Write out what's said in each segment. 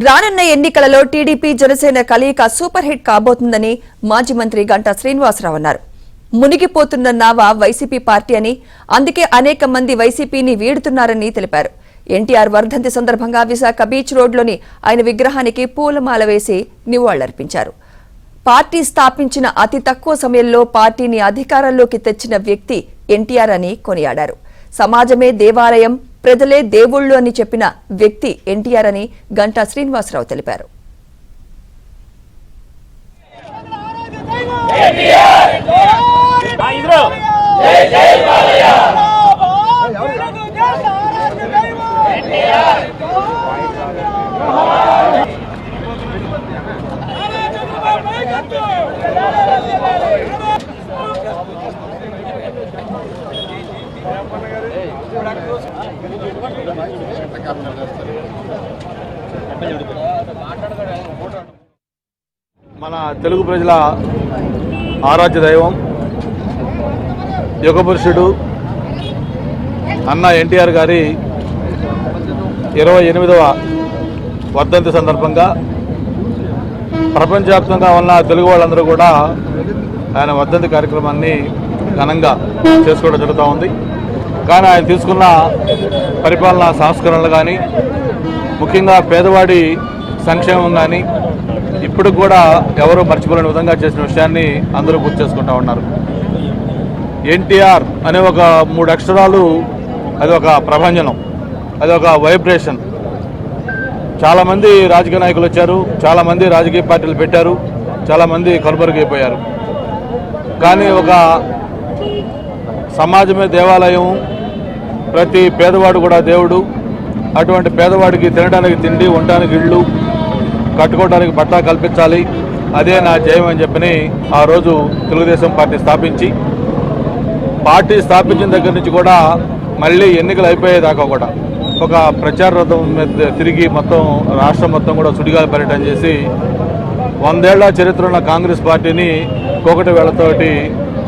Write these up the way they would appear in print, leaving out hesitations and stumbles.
రానున్న ఎన్నికలలో టీడీపీ జనసేన కలయిక సూపర్ హిట్ కాబోతుందని మాజీ మంత్రి గంటా శ్రీనివాసరావు అన్నారు. మునిగిపోతున్న నావ వైసీపీ పార్టీ అని, అందుకే అనేక మంది వైసీపీని వీడుతున్నారని తెలిపారు. ఎన్టీఆర్ వర్ధంతి సందర్భంగా విశాఖ బీచ్ రోడ్లోని ఆయన విగ్రహానికి పూలమాల వేసి నివాళులర్పించారు. పార్టీ స్థాపించిన అతి తక్కువ సమయంలో పార్టీని అధికారంలోకి తెచ్చిన వ్యక్తి ఎన్టీఆర్ అని కొనియాడారు. సమాజమే దేవాలయం, ప్రజలే దేవుళ్లు అని చెప్పిన వ్యక్తి ఎన్టీఆర్ అని గంటా శ్రీనివాసరావు తెలిపారు. మన తెలుగు ప్రజల ఆరాధ్య దైవం, యుగపురుషుడు అన్న ఎన్టీఆర్ గారి 28వ వర్ధంతి సందర్భంగా ప్రపంచవ్యాప్తంగా ఉన్న తెలుగు వాళ్ళందరూ కూడా ఆయన వర్ధంతి కార్యక్రమాన్ని ఘనంగా చేసుకోవడం జరుగుతూ ఉంది. కానీ ఆయన తీసుకున్న పరిపాలనా సంస్కరణలు కానీ, ముఖ్యంగా పేదవాడి సంక్షేమం కానీ ఇప్పుడు కూడా ఎవరూ మర్చిపోలేని విధంగా చేసిన విషయాన్ని అందరూ గుర్తు చేసుకుంటూ ఉన్నారు. ఎన్టీఆర్ అనే ఒక 3 అక్షరాలు, అది ఒక ప్రభంజనం, అది ఒక వైబ్రేషన్. చాలామంది రాజకీయ నాయకులు వచ్చారు, చాలామంది రాజకీయ పార్టీలు పెట్టారు, చాలామంది కనుమరుగైపోయారు. కానీ ఒక సమాజమే దేవాలయం, ప్రతి పేదవాడు కూడా దేవుడు. అటువంటి పేదవాడికి తినడానికి తిండి, ఉండడానికి ఇళ్ళు, కట్టుకోవడానికి బట్ట కల్పించాలి, అదే నా జయం అని చెప్పని ఆ రోజు తెలుగుదేశం పార్టీ స్థాపించిన దగ్గర నుంచి కూడా మళ్ళీ ఎన్నికలు అయిపోయేదాకా కూడా ఒక ప్రచార రథం మీద తిరిగి మొత్తం రాష్ట్రం మొత్తం కూడా సుడిగాలి పర్యటన చేసి 100 ఏళ్ల చరిత్ర ఉన్న కాంగ్రెస్ పార్టీని కోకటి వేళ్లతోటి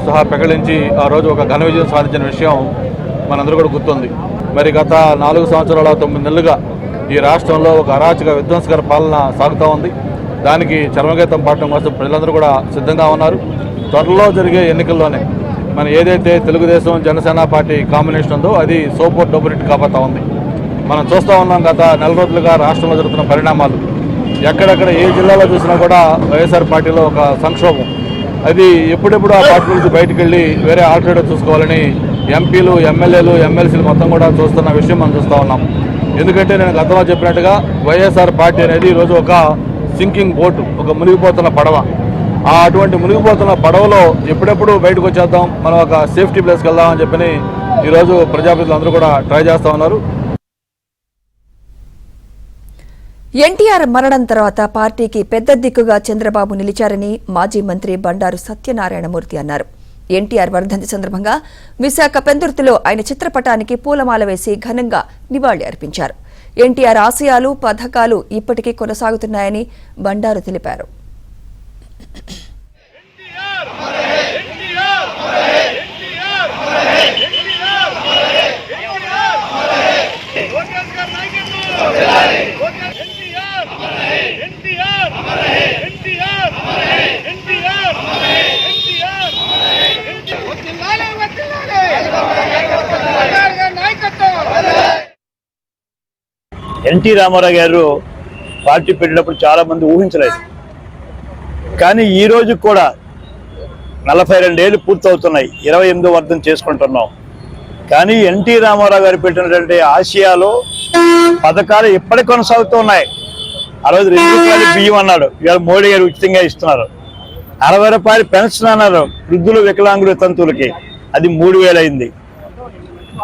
సహా పెకలించి ఆ రోజు ఒక ఘన విజయం సాధించిన విషయం మనందరూ కూడా గుర్తుంది. మరి గత 4 సంవత్సరాల 9 నెలలుగా ఈ రాష్ట్రంలో ఒక అరాచక విధ్వంసకర పాలన సాగుతూ ఉంది. దానికి చర్మగీతం పాడటం కోసం ప్రజలందరూ కూడా సిద్ధంగా ఉన్నారు. త్వరలో జరిగే ఎన్నికల్లోనే మన ఏదైతే తెలుగుదేశం జనసేన పార్టీ కాంబినేషన్ ఉందో అది సూపర్ డూపర్ హిట్ కాబోతా ఉంది. మనం చూస్తూ ఉన్నాం గత 4 రోజులుగా రాష్ట్రంలో జరుగుతున్న పరిణామాలు. ఎక్కడెక్కడ ఏ జిల్లాలో చూసినా కూడా వైఎస్ఆర్ పార్టీలో ఒక సంక్షోభం. అది ఎప్పుడెప్పుడు ఆ పార్టీ నుంచి బయటకు వెళ్ళి వేరే ఆల్టర్నేటివ్ చూసుకోవాలని ఎంపీలు, ఎమ్మెల్యేలు, ఎమ్మెల్సీలు మొత్తం కూడా చూస్తున్న విషయం మనం చూస్తూ ఉన్నాం. ఎందుకంటే నేను గతంలో చెప్పినట్టుగా వైఎస్ఆర్ పార్టీ అనేది ఈరోజు ఒక సింకింగ్ బోటు, ఒక మునిగిపోతున్న పడవ. అటువంటి మునిగిపోతున్న పడవలో ఎప్పుడెప్పుడు బయటకు వచ్చేద్దాం, మనం ఒక సేఫ్టీ ప్లేస్కి వెళ్దామని చెప్పని ఈరోజు ప్రజాప్రతినిధులు అందరూ కూడా ట్రై చేస్తూ ఉన్నారు. ఎన్టీఆర్ మరణం తర్వాత పార్టీకి పెద్ద దిక్కుగా చంద్రబాబు నిలిచారని మాజీ మంత్రి బండారు సత్యనారాయణమూర్తి అన్నారు. ఎన్టీఆర్ వర్ధంతి సందర్భంగా విశాఖ పెందుర్తిలో ఆయన చిత్రపటానికి పూలమాల వేసి ఘనంగా నివాళి అర్పించారు. ఎన్టీఆర్ ఆశయాలు, పథకాలు ఇప్పటికీ కొనసాగుతున్నాయని బండారు తెలిపారు. ఎన్టీ రామారావు గారు పార్టీ పెట్టినప్పుడు చాలా మంది ఊహించలేదు. కానీ ఈ రోజు కూడా 42 ఏళ్ళు పూర్తవుతున్నాయి, 28వ వర్ధంతి చేసుకుంటున్నాం. కానీ ఎన్టీ రామారావు గారు పెట్టినటువంటి ఆశయాలు, పథకాలు ఇప్పటికి కొనసాగుతూ ఉన్నాయి. ఆ రోజు 2 రూపాయలు బియ్యం అన్నాడు, ఇవాళ మోడీ గారు ఉచితంగా ఇస్తున్నారు. 60 రూపాయలు పెన్షన్ అన్నారు వృద్ధులు, వికలాంగులు, తంతువులకి, అది 3000 అయింది.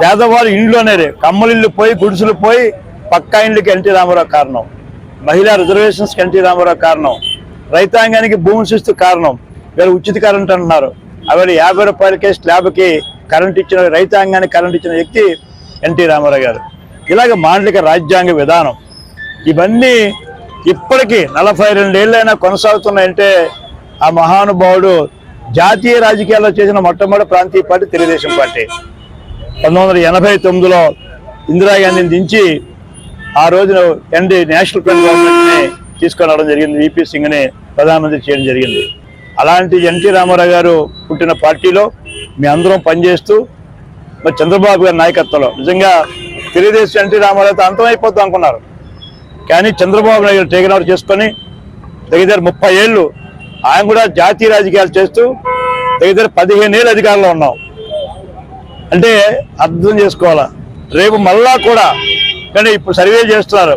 పేదవాళ్ళు ఇండ్లు అనేది కమ్మలిళ్ళు పోయి, గుడిసెలు పోయి, పక్కా ఇండ్లకి ఎన్టీ రామారావు కారణం. మహిళా రిజర్వేషన్స్కి ఎన్టీ రామారావు కారణం. రైతాంగానికి భూమి శిస్తు కారణం. వీళ్ళు ఉచిత కరెంట్ అంటున్నారు, అవి 50 రూపాయలకే స్లాబ్కి కరెంట్ ఇచ్చిన, రైతాంగానికి కరెంట్ ఇచ్చిన వ్యక్తి ఎన్టీ రామారావు గారు. ఇలాగ మాండలిక రాజ్యాంగ విధానం, ఇవన్నీ ఇప్పటికీ 42 ఏళ్ళైనా కొనసాగుతున్నాయంటే ఆ మహానుభావుడు జాతీయ రాజకీయాల్లో చేసిన మొట్టమొదటి ప్రాంతీయ పార్టీ తెలుగుదేశం పార్టీ. 1989లో ఇందిరాగాంధీని దించి ఆ రోజున నేషనల్ ఫ్రంట్ గవర్నమెంట్ని తీసుకొని రావడం జరిగింది. విపి సింగ్ని ప్రధానమంత్రి చేయడం జరిగింది. అలాంటి ఎన్టీ రామారావు గారు పుట్టిన పార్టీలో మీ అందరం పనిచేస్తూ మరి చంద్రబాబు గారి నాయకత్వంలో నిజంగా తెలుగుదేశం ఎన్టీ రామారావుతో అంతమైపోతాం అనుకున్నారు. కానీ చంద్రబాబు నాయుడు గారు టేకన్ ఓవర్ చేసుకొని దగ్గర 30 ఏళ్ళు ఆయన కూడా జాతీయ రాజకీయాలు చేస్తూ దగ్గర 15 ఏళ్ళు అధికారంలో ఉన్నాం అంటే అర్థం చేసుకోవాలా. రేపు మళ్ళా కూడా కానీ ఇప్పుడు సర్వే చేస్తున్నారు,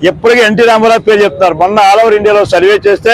ఎప్పటికీ ఎన్టీ రామారావు పేరు చెప్తున్నారు. మొన్న ఆల్ ఓవర్ ఇండియాలో సర్వే చేస్తే